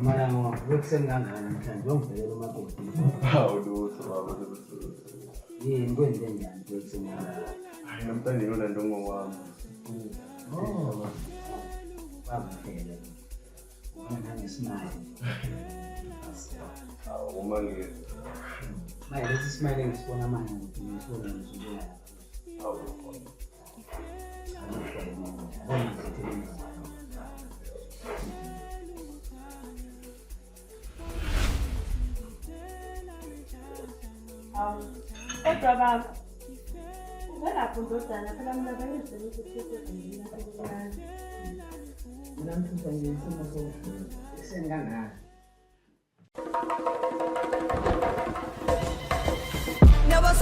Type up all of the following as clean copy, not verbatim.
Mara ngo wekusengangana namhlanje ongibhekela umakoti. Hawu lutho baba lutho. Yini kwenze njani wekusengangana? Hayi namhlanje lona ndongo wami. Oh. Baba phela. Wena ngesimali. Hawu uma ngeke. Manje lesi smile ngisibona manje ukuthi ngisibona ngisibona. Hawu. Kodwa baba, uvelaphi ndodana phela mina bengizele ukuthi uzongena kulana. Mina mthutha nje isimo sengangana. Never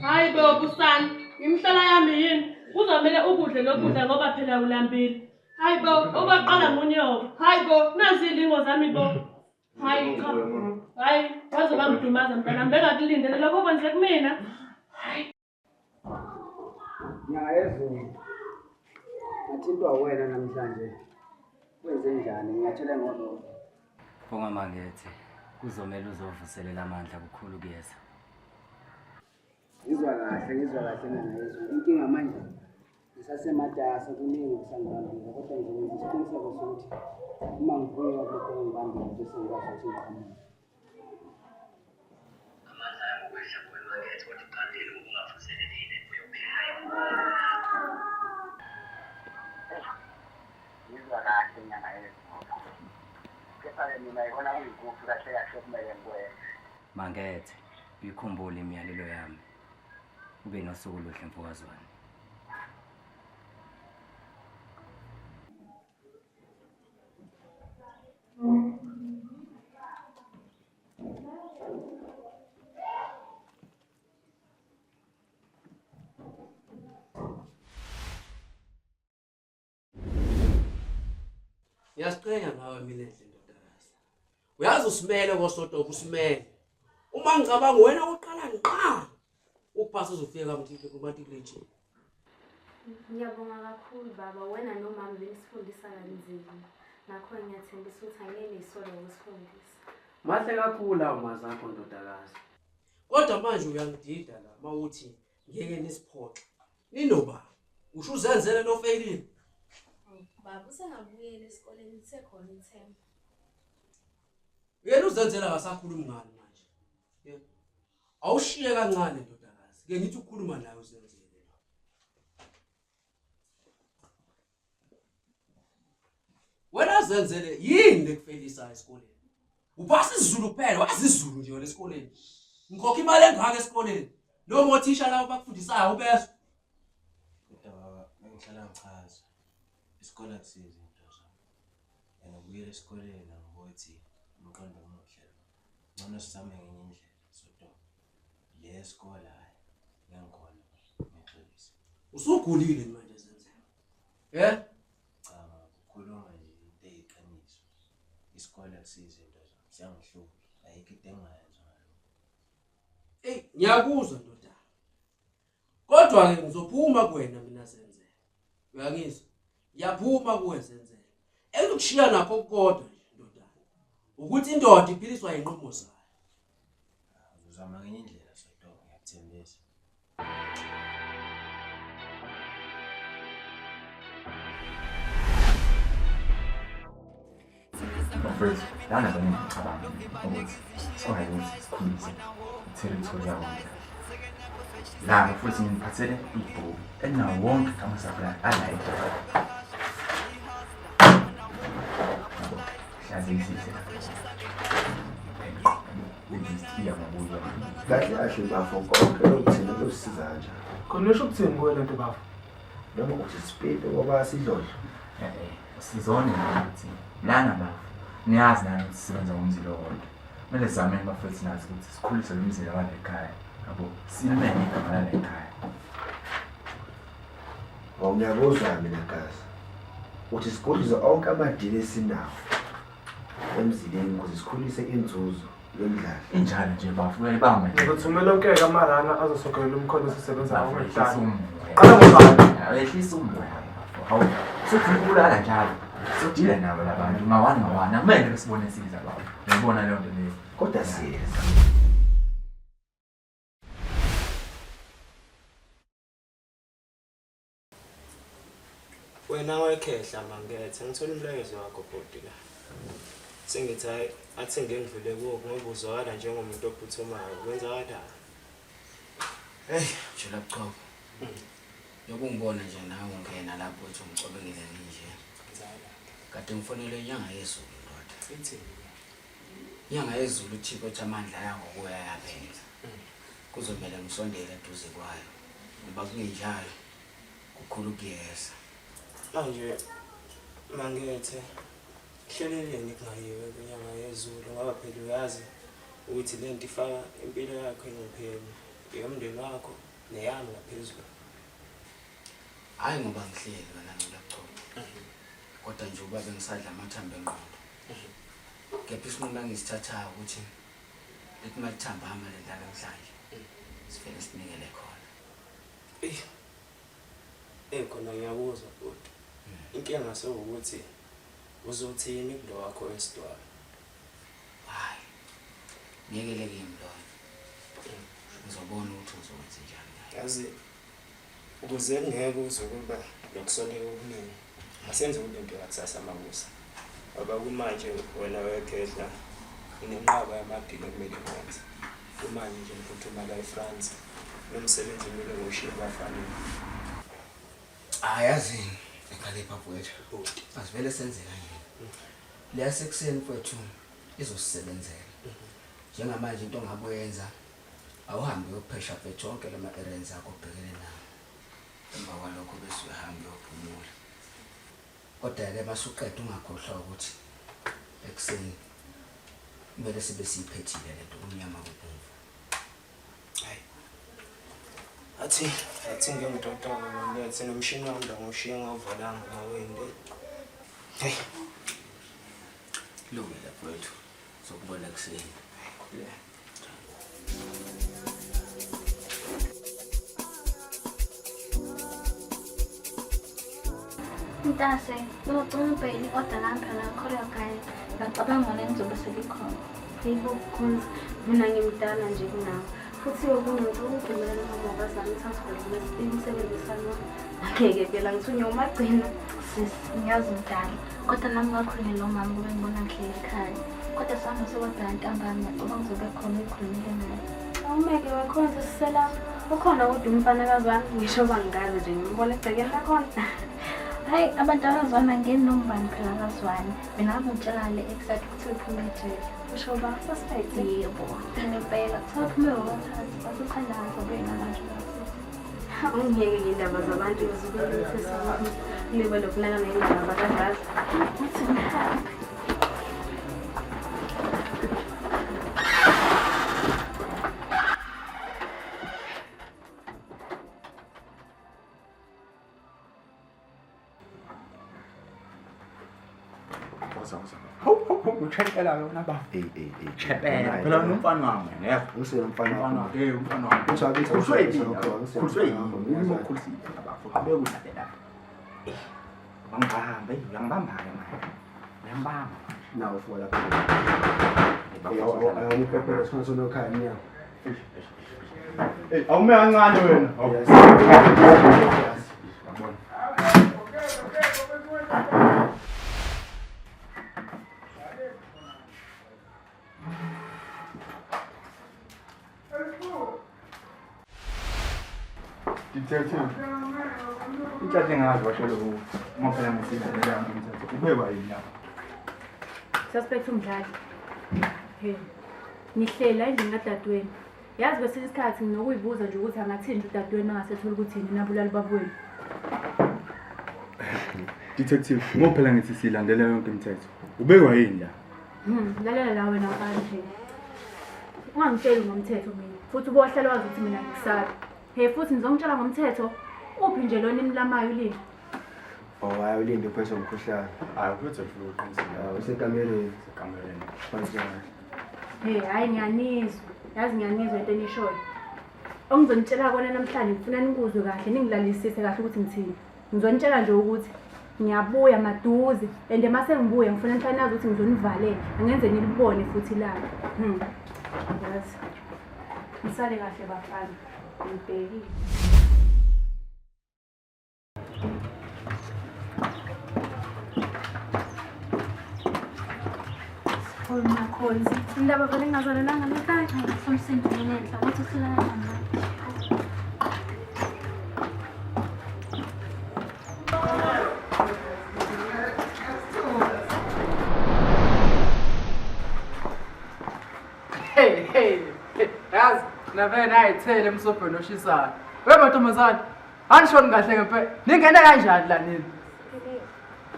Hayi bo busana, imhlala yami yini? Uzomela ukudle lokudla ngoba phela ulambile. Hayi bo, obaqala ngonyoka. Hayi bo, nazi ilingo zami bo. Hayi cha. Hayi, waze bangidumaza mntana, bengakulindele lokho kwenze kumina. Hayi. Ngiyayezwa. Ngathintwa wena namhlanje. Kwenze njani? Ngiyatshela ngoba Bonga Mangethe, kuzomela uzovuselela amandla kukhulu kuyeza. ngizwa kahle ngiyayezwa. Inkinga manje ngisasematasa kuningi kusangibambile kodwa nje ngisiqiniseko sokuthi uma ngibuya lokho ngibambile bese ngikwazi ukuthi ngiqhamuke. Amandla yami kwehla kweMangethe kodwa iqandile ukungavuselelile uyophila. Ngizwa kahle nyanga yethu. Kepha mina ngibona kuyikuphi kahle kahle kumele ngikwenze. Mangethe, uyikhumbule imiyalelo yami. Ube nosuku oluhle mfokazwane. Ngiyasiqhenya ngawe mina endle ndodakazi. Uyazi usimele kosotoba usimele. Uma ngicabanga wena oqala nqa. Ukuphasa uzofika kamthike kumatikleji. Ngiyabonga kakhulu baba, wena nomama benisifundisa kanzima. Ngakho ngiyathembisa ukuthi angeke isolo ukusifundisa. Mahle kakhulu lawo mazakho ndodakazi. Kodwa manje uyangidida la mawuthi ngeke nisiphoxe. Ninoba usho uzenzele lo failile. Baba usengabuyela esikoleni lisekhona ithemba. Yena uzenzela akasakhulumi ngani manje. Yebo. Awushiye kancane ndodakazi. Ke ngithi ukukhuluma naye uzenzele. Wena zenzele yini lekufelisa esikoleni? Uphasa isiZulu kuphela, wazi isiZulu nje wena esikoleni. Ngikhokha imali engaka esikoleni. Lo mothisha lawo bakufundisayo ubese. Kodwa baba, bengihlala ngichaza. Isikole akusizi into zami. Yena ubuyela esikoleni ngokuthi umqondo omuhle. Ngcono sizame ngenye indlela sodo. Le sikole hayi ngiyakhona ngixolisa. Usugulile manje zenzele. Cha, ukukhuluma nje into eyiqiniso. Isikole akusizi into zami. Siyangihlupha. Ayikho into engayenza ngalo. Ngiyakuzwa ndoda. Kodwa ke ngizophuma kuwena mina zenzele. Uyangizwa? Ngiyaphuma kuwe zenzele. Ekukushiya nakho kodwa nje ndoda. Ukuthi indoda iphiliswa inqumo zayo. Uzama ngenye indlela sodo ngiyakuthembisa. First, lana baningi ngicabanga ukuthi singayenzi sikhulise i-territory yabo. La futhi ngiphathele ibhuku elinawo wonke amasaplaya ala ekhaya. Yazisise. Iya mabuya. Kahle kahle bafo konke lokuthina losiza kanjani. Khona usho ukuthini kuwe lento bafo? Noma uthi sipite ngoba sidlodlo. Sizone ukuthi lana bafo. Niyazi nani ukuthi sisebenza ngomzilo wonke. Kumele sizame bafethu nazi ukuthi sikhulise lo mzila wale ekhaya. Yabo, silime igama lale ekhaya. Ngiyabuzwa mina gazi. Uthi sikhulise onke amadili esinawo emzileni ukuze sikhulise inzuzo yomdlalo. Injalo nje bafo uyayibamba nje. Ngizothumela onke kamarana azosokela umkhondo sisebenza ngawo ngehlala. Qala ngobani? Ayehlisa umoya bafo. Hawu, sifuna ukulala njalo. Sodila nabo labantu ngawani kumele sibone siza bafo. Ngibona leyo nto leyo. Kodwa siyeza. Wena wayekhehla mangethe ngithola umlayezo wakho bodi la. Sengithi hayi athi ngengivile kuwo ngoba uzwakala njengomuntu ophuthumayo kwenzakala. Hey, jula buchopho. Yokungibona nje nawe ungena lapho uthi umcobengele nje. Kade ngifonele inyanga yezulu ndoda. Ithi inyanga yezulu uThixo ethamandla yakho kuya yaphela. Kuzomela ngisondele eduze kwayo. Ngoba kungenjalo kukhulu kuyeza. Manje mangethe hleleleni kungayiwe kwinyanga yezulu ngoba phela uyazi ukuthi lento ifaka impilo yakho engcupheni yomndeni wakho neyami ngaphezulu. Hayi ngoba ngihleli wena ngilaqoqa. Kodwa nje uba bengisadla amathambo engqondo. Kepha isinqumo engisithathayo ukuthi lethi malithamba ama le ndaba namhlanje. Sifele sinikele khona. Khona ngiyakuzwa bhuti. Inkinga sewukuthi uzothini kulo wakho wesidwala. Hayi. Ngiyekeleke imloyo. Ngizobona ukuthi uzokwenza njani. Yazi ukuze ngeke uzokuba lokusonela okuningi. Asenze into yakusasa mabusa. Ngoba kumanje wena wekhehla inenqaba yamadini ekumele wenze. Kumanje nje ngiphuthuma la eFrance. Nomsebenzi kumele ngoshiye bafanele. Ayazi ekhalepa bwethu. Asivele senze kanje. Leya sekuseni kwethu izosisebenzela. Njengamanje into ongabuyenza awuhambe uyophesha phethu onke lama errands akho obhekene nawo. Emva kwalokho bese uyahamba uyophumula. Kodwa ke masuqeda ungakhohlwa ukuthi ekuseni kumele sibe siyiphethile lento kumnyama kubomvu. Hayi. Athi ngengidodana ngiyethe nomshini wami ngawushiya ngawuvalanga ngawende. Hey. Lungile bafowethu. Sokubona kuseni. Mtase, ngicela kodwa lapha la khona kanye. Ngicabanga ngale ngizobe selikhona. Yibo because mina ngimdala nje kunawo. Futhi yokumuntu ukugcina nabazali transport besebenzisana. Ngeke phela ngithunywa umagcina ngiyazi mdala. Kodwa nami ngakhona lo mama kube ngibona ngihleli ekhaya. Kodwa sami sekwabheka ntambama ngoba ngizobe khona ekhulumile naye. Awumeke wakhona sisela ukhona kodwa umfanakazi wami ngisho bangazi nje ngibona egcekeni lakhona. Hayi abantu abazwana ngenombani phela abazwana mina ngitshela le exact ukuthi uphumeje usho ba suspect yebo ngempela kuphume wonke basukhanda ngobena manje ungeke indaba zabantu ezibele sesama libe lokunaka nendaba kangazi uthi ngihambe. Ucheckela yona ba. Checkela. Phela nomfana wami yebo. Usemfana wakho. Umfana wami. Usabithi Khulswe yini khulsile abafu. Abe kusadela. Bangihambe uyangibamba ke manje. Uyangibamba. Nawo fola phela. Awunikepela sona sona ekhaya nyawo. Awume kancane wena. Yabona. Detective. Ichathe ngazi washo lo. Uma phela ngisizela nje ngithathe. Ubekwa yini lapha? suspect umdlali. Hey. Nihlela endlini kadadweni. Yazi kwesinye isikhathi nginokuyibuza nje ukuthi angathini udadweni angasethola ukuthi yini nabulali babweni. Detective, ngophela ngithi silandela yonke imithetho. Ubekwa yini la? Lalela la wena mfana. Ungangitsheli ngomthetho mina. Futhi ubohlala wazi ukuthi mina ngikusala. Hey futhi ngizongitshela ngomthetho. Uphi nje lona imlamayo ulini? Hayi ulinde uphethwe umkhuhlane. Hayi uphethwe flu uqinisile. Usekamereni. Kamereni. Kanjani? Hey hayi ngiyanizwa. Yazi ngiyanizwa into enishoyo. Ongizonitshela kona namhlanje ngifuna nikuzwe kahle ningilalisise kahle ukuthi ngithini. Ngizonitshela nje ukuthi ngiyabuya maduze and mase ngibuye ngifuna nifanazi ukuthi ngizonivalela angenze nilibone futhi la. Yazi. Nisale kahle bafana. Ngibhekile. Makhozi indaba vele ngazalelanga lekhaya somsindini nenhla wathi uhlala nami. Hey, yazi navena ayithele emsobheni oshisayo. Wema ntombazane, anishoni kahle ngempela. Ningena kanjani la nini?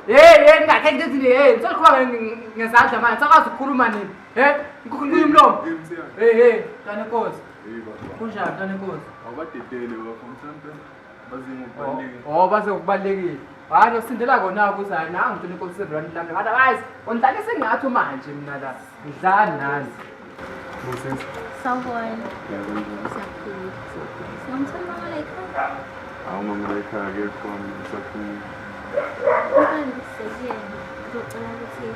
Hey, ngakhe ngithi hey, ngizokhola ngezandla manje, sakwazi ukukhuluma nini? Ngikukhuluma umlomo. Hey, tane Nkosi. Kunjani tane Nkosi? Awubadedele bafumhlanje bazimo kubalekile. Baze kubalekile. Hayi usindela kona ukuthi hayi nangu tane Nkosi sebrand lami. Otherwise, ondlalise ngathi manje mina la. Ngidlani nazi. Sawubona. Yabona. Siyakhula. Ngomthanda ekhaya. Mama ekhaya akekho ngisaphuma. Ukanti sekuyena ngizocela ukuthi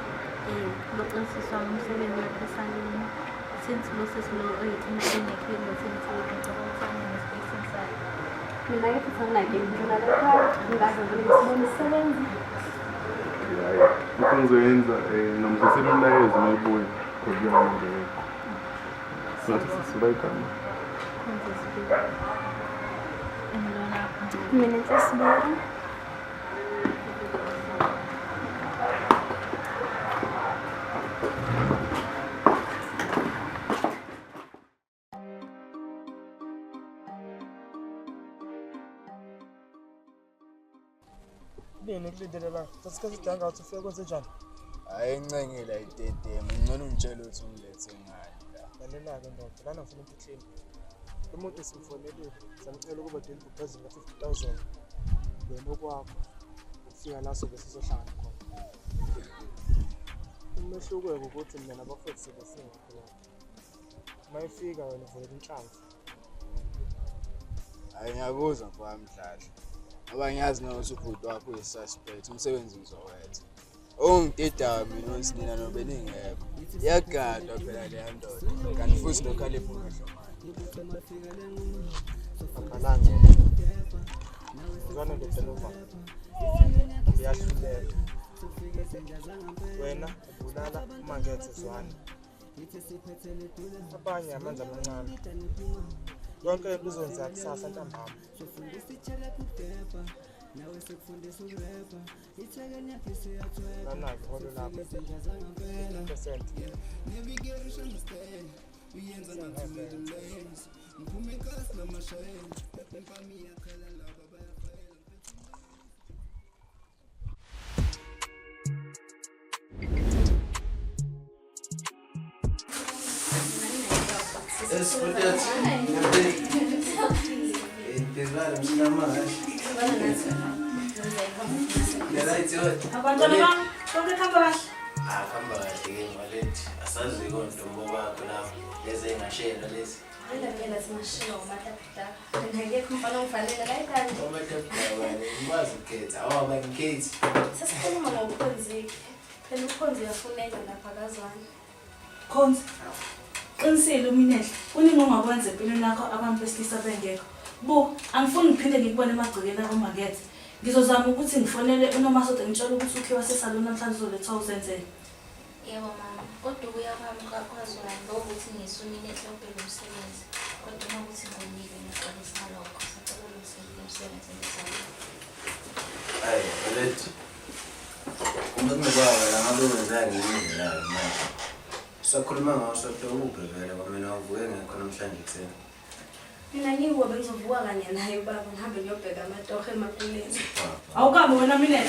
loqinisiswa ngomsebenzi wakhe esalini. Since lo sesilo oyithina enekho senthi ngicabanga ngespace sakhe. Mina ke futhi nginayo ngidlula lekhaya ngaze ngibone umsebenzi. Hayi, ukungizoyenza nomzisela umlayezo mayibuye kodwa nje. Sathi sisibayikama. Mina nhlasibuka. Bini kulindelela sasikhathi sidanga ukuthi ufike kwenze njani? Hayi ngincengile idedema ngcono ngitshela ukuthi ungilethe ngani la. Lalela-ke ndoda lana ngifuna into clean. Umuntu simfonelile samcela ukuba deal deposit nga-50,000 wena okwakho ukufika la sobe sizohlangana khona. Umehluko-ke ukuthi mina nabafowethu sobe singekho lapho. Mayifika wena uvulele inhlanzi. Hayi ngiyakuzwa mfamdlala. Ngoba ngiyazi nokuthi ubhuti wakho uyisuspect umsebenzi uzowenza. Ongidida mina onsinina nobe ningekho. Iyagadwa phela le ndoda. Kanti futhi lokhalipho ngehlo manje. Akalanje. Ngizona ngicela uma. Ngiyahlulela. Wena ubulala uma ngethe zwana. Abanye amandla amancane. Yonke into izonza kusasa ntambama. Lana ngiholo lapho. Percent. Abantwana bami, konke kuhamba kahle? Kuhamba kahle ke ngwalethi. Asazi kontombo bakho lapho. Lezi engashela lezi. Phela simashiya umatapita. Ngeke mfana ngifanele la ekhaya. Umatapita wena ngikwazi ukukhetha. Awaba ngikhethi. Sesikhuluma ngokukhonzi. Phela ukhonzi yafuneka lapha kazwana. Khonzi. Qinisile uminele. Kuningi ongakwenza empilweni yakho abantu besilisa bengekho. Angifuni ngiphinde ngikubone emagcekeni akomakethe. Ngizozama ukuthi ngifonele uNomasoda ngitshela ukuthi ukhiwa sesalona namhlanje uzoletha uzenzele. Yebo mama, kodwa uyakwami kwaZwana ngokuthi ngisunile ehlobheni umsebenzi. Kodwa ukuthi ngonile ngixolisa ngalokho. Sicela umsebenzi ngesayo. Hayi, lethi. Ngokubaba la ngabe uzange ngizela manje. Sakhuluma ngaso ukuphi vele ngoba mina uvuke ngekho namhlanje kuseni. Mina ngiwo bengizovuka kanye naye baba ngihambe ngiyobheka amatohe emakuleni. Awukabi wena mina.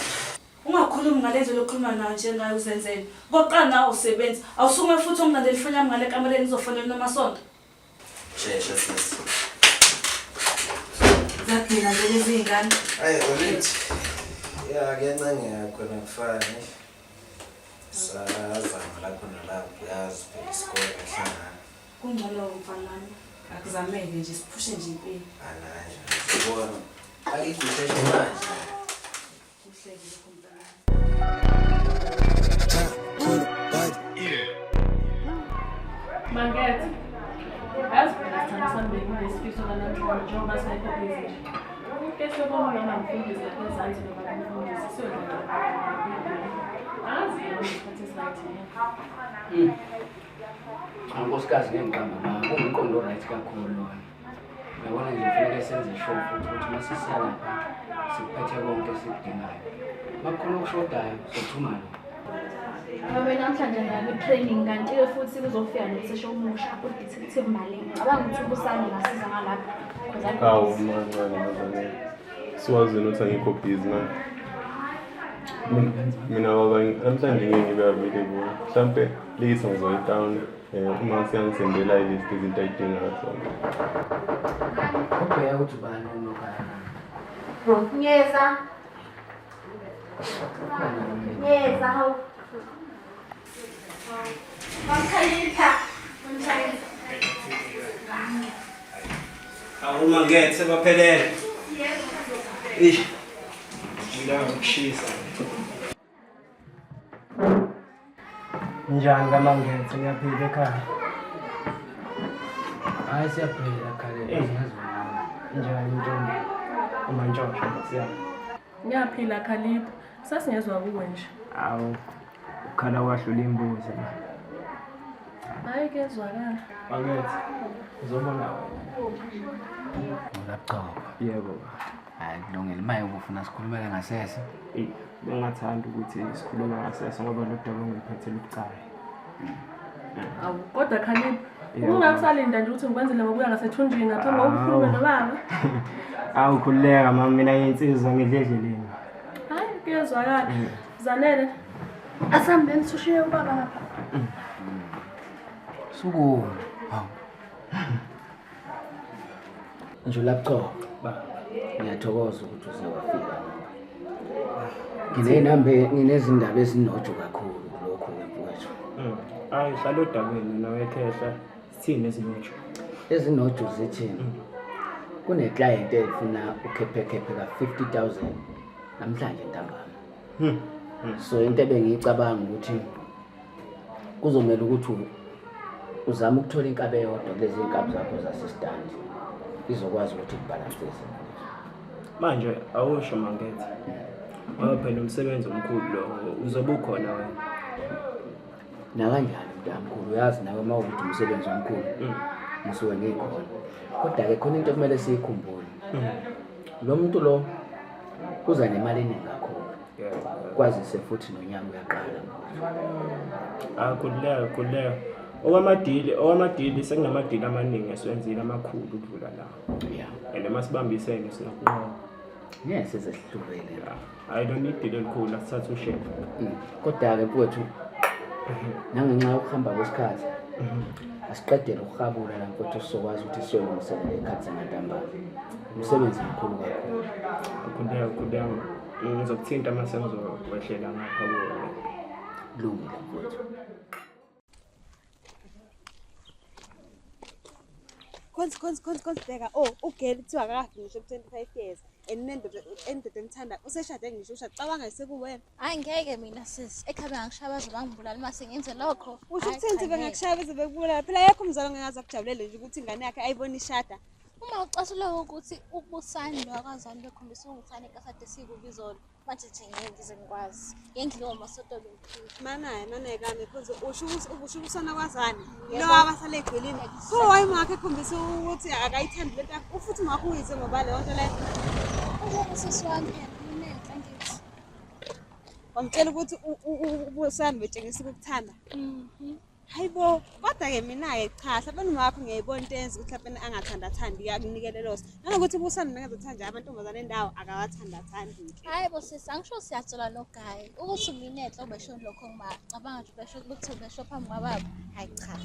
Ungakhulumi ngalezo lokukhuluma nayo njengayo uzenzele. Koqala nawe usebenza. Awusuke futhi ongilandela ifoni yami ngale kamereni ngizofonela noMasonto. Shesha sisi. Zakhina nje lezi ingane. Alright. Ya kuyancengeka khona kufane. Sazama lapho nalapho yazi isikole ehlangana. Kungcono umfanana. Akuzamele nje siphushe nje impilo. Alanje. Ubona. Akikuhle manje. Kuhlekile kumntana. Mangethe. Asibhekana sambeni kulesifiso kanamhlanje njengoba sayikho busy. Kese kona noma ngifundisa lapha ezansi noma ngifundisa siyodlala. Azi isikhathi esilathini. Ankosikazi ngiqamba la kungiqondo right kakhulu lona. Ngiyabona nje kufanele senze show futhi ukuthi masisiya lapha siphethe konke esikudingayo. Makhona okushodayo sokuthumana. Ngoba namhlanje ngiyaba training kanti ke futhi kuzofika nesesho omusha ku-detective Malini. Ngicabanga ukuthi ubusane ngasiza ngalapha. Hawu manje siwazini ukuthi angikho busy manje. Mina baba namhlanje ngeke ngibe available. Mhlampe please ngizoya town uma siyangisendela ilist izinto ayidingayo zonke. Ubheka ukuthi bani unokaya. Nyeza. Nyeza hawu. Makhalipha. Awuma ngethe baphelele. Ish. Ngila ngikushisa. Njani kaMangethe ngiyaphila ekhaya? Hayi siyaphila khale ngiyazwana. Njani ntombi? Umantshosha siyaphi? Ngiyaphila Khalipha. Sasingezwa kuwe nje. Awu ukhala wahlula imbuzi la. Hayi kezwakala. Mangethe. Uzobona wena. Ngiyaqoqa. Yebo. Hayi kulungile maye ubufuna sikhulumele ngasese. Bengathanda ukuthi sikhulume ngasese ngoba lo daba ngiphethele ubucayi. Awu kodwa Khalipha. Ungakusalinda nje ukuthi ngikwenzele ngokuya ngasethunjini ngaphambi kokukhuluma nobaba. Awu khuleka mama mina insizwa ngidledleleni. Hayi kezwakala. Zanele. Asambeni sushiye ubaba lapha. Suku. Hawu. Nje lapho ba ngiyathokoza ukuthi uze wafika. Nginezindaba ezinojo kakhulu lokho mfowethu. Hayi hlalo dabeni nawe ekhehla sithini ezinojo? Ezinojo zithini? Kune client efuna ukhephe ka 50,000 namhlanje ntambama. So into ebengiyicabanga ukuthi kuzomela ukuthi uzama ukuthola inkabe yodwa kulezi inkabi zakho zasisstand. Izokwazi ukuthi ibalansise. Manje awusho Mangethe. Ngoba phela umsebenzi omkhulu lo uzobe ukhona wena. Na kanjani mntamkhulu uyazi nawe uma ukuthi umsebenzi omkhulu. Ngisuke ngikhona. Kodwa ke khona into kumele sikhumbule. Lo muntu lo uza nemali eningi kakhulu. Kwazise futhi nonyaka uyaqala. Kulea. Owamadili sengamadili amaningi esiwenzile amakhulu ukudlula la. And masibambisene singakuwa. Yes, sesihlulele la. I don't need deal elikhulu asithathe ushare. Kodwa ke mfowethu nangenxa yokuhamba kwesikhathi asiqedele ukuhabula la mfowethu sizokwazi ukuthi siyolungiselela ikhathi zamantambama. Umsebenzi mkhulu kakhulu. Kudaya ngizokuthinta mase ngizowehlela ngapha kuwe. Lungile mfowethu. Konzi bheka ugeli kuthiwa akakafi ngisho 25 years and nendoda emthanda useshade ngisho ushacabanga sekuwena. Hayi ngeke mina sis ekhaya bangishabaza bangibulala mase ngenze lokho. Usho ukuthi bengakushaya beze bekubulala phela yakho umzalo ngingaza kujabulele nje ukuthi ingane yakhe ayibona ishada. Uma ucasula ukuthi ubusani nokwazana bekhombisa ukuthana ekasade sikubizolo manje nje ngize ngikwazi ngendliwa masoto bemkhulu manaye kami phonze usho usana kwazana lo abasale egwelini so wayimake ekhombisa ukuthi akayithandi lento ufuthi ngakho uyize ngoba le nto le ubusisi wami unenhle ngithi wamtshela ukuthi ubusami betshengisa ukukuthanda. Hayibo, kodwa-ke mina-ke cha, hlapeni wakho ngiyayibona into eyenza ukuthi hlapeni angathandathandi akunikele loso. Nanokuthi ubusami bengazothanda amantombazane endawo akawathandathandi. Hayibo sisi, angisho siyatshola nogayi ukuthi uminetlo ubesho lokho ngicabanga nje ubesho ukuthi ubesho phambi kwababa. Hayi cha.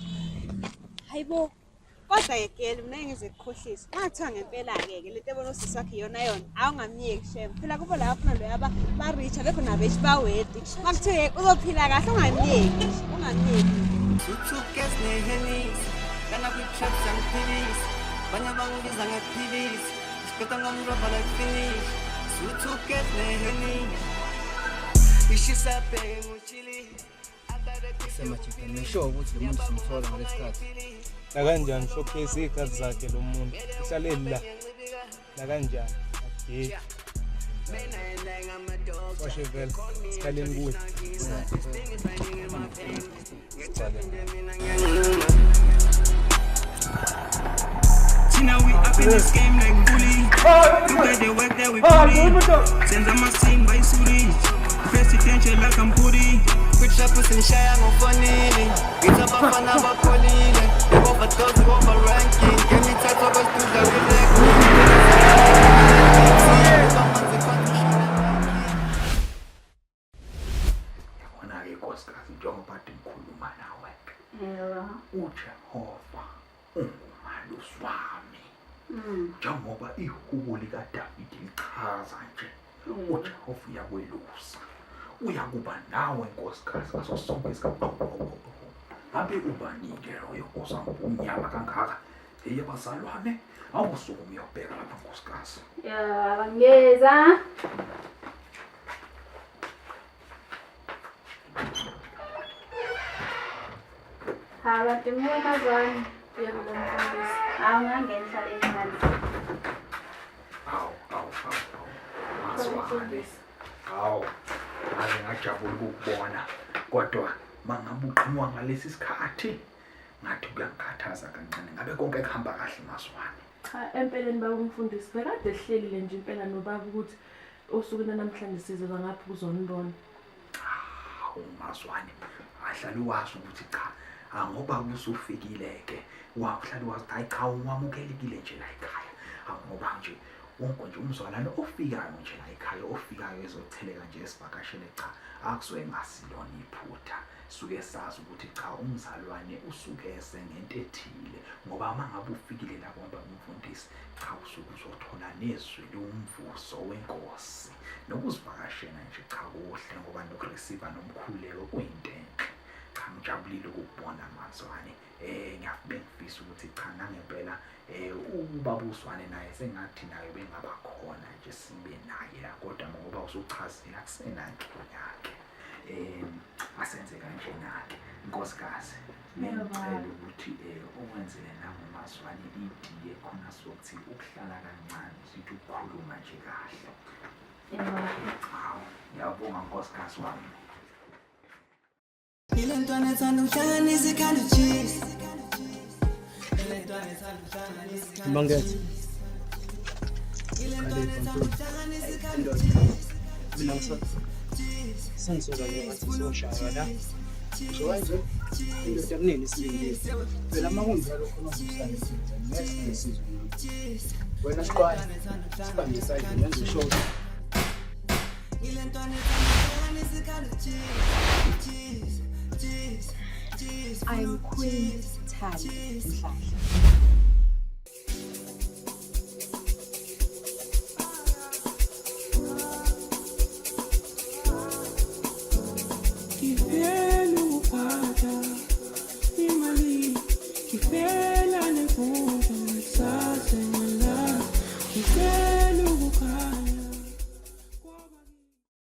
Hayibo, kodwa-ke geli mina ngize kukhohlisa. Ngathiwa ngempela-ke le nto ebona usisi wakhe yona awungamyeki shem. Phela kubo lapho naloya ba-rich abekho nabeshi bawedi. Makuthiwe uzophila kahle ungamyeki. Suitcase nehenis, kana kwi-traps and pillies. Banya bangibiza nge-pillies, isikota ngomroba like finish. Suitcase nehenis, ishisa bheke nguchili. Semajike ngisho ukuthi lo muntu simthola ngalesikhathi. La kanjani showcase igazi zakhe lo muntu. Uhlale la kanjani? Akhe. Washe vele sikhaleni kuwe. Now we up in this game like bully. Look at the work that we put in. Send them a scene by Suri. Presidential like I'm putty. Quick up with some shy and funny. It's up a fan of a colleague. We overdose, we over ranking. Get me touch over to the relax. uJehova ungumalusi wami njengoba ihubo likaDavide lichaza nje uJehova uyakwelusa uyakuba nawe nkosikazi ngaso sonke isikhathi ngabe ubanike loyo nkosana umnyama kangaka eyabazalwane awusuku uyobheka lapha nkosikazi ya bangeza Haba timuwe mazwani uyakuzomfundisa awungangena ehlale mazwani ngaze ngajabula ukubona kodwa mangabe uqhinwa ngalesi sikhathi ngathi kuyangikhathaza kancane ngabe konke kuhamba kahle mazwani cha empeleni babumfundisi bekade ehlelile nje impela nobaba ukuthi osukwini namhlanje sizwe ngaphi kuzonibona umazwani ahlala wazi ukuthi cha ngoba usufikile ke wahlala wazi hayi cha ungamukelekile nje la ekhaya ngoba nje wonke nje umzalwane ofikayo nje la ekhaya ofikayo ezotheleka nje esivakashele cha akusuke ngasilona iphutha suke sazi ukuthi cha umzalwane usuke esengento ethile ngoba mangabe ufikile la kwamba umfundisi cha usuke uzothola nezwi lomvuso wenkosi nokuzivakashela nje cha kuhle ngoba nokureceive nomkhuleko kuyinto enhle ngijabulile ukubona mazwane ngiyafisa ukuthi cha ngempela ubaba uSwane naye sengathi naye bengaba khona nje sibe naye la kodwa ngoba usuchazile akusenankinga yakhe asenze kanje nake inkosikazi ngicela ukuthi ukwenzele namazwane idiye khona sokuthi ukuhlala kancane sithi ukukhuluma nje kahle ngiyabonga nkosikazi wami Ilentwana ethanda ukuhlangana izikhali cheese. Ilentwana ethanda ukuhlangana izikhali. Mangethe. Ilentwana ethanda ukuhlangana izikhali cheese. Mina sengisoka ngathi soshaya la. Njengoba into yakunini isilindile. Phela makunjalo khona umsana nesizwe. Wena siqala. Sibambe side yenze show. Ilentwana ethanda ukuhlangana izikhali cheese. I'm Queen Tali Mhlahla.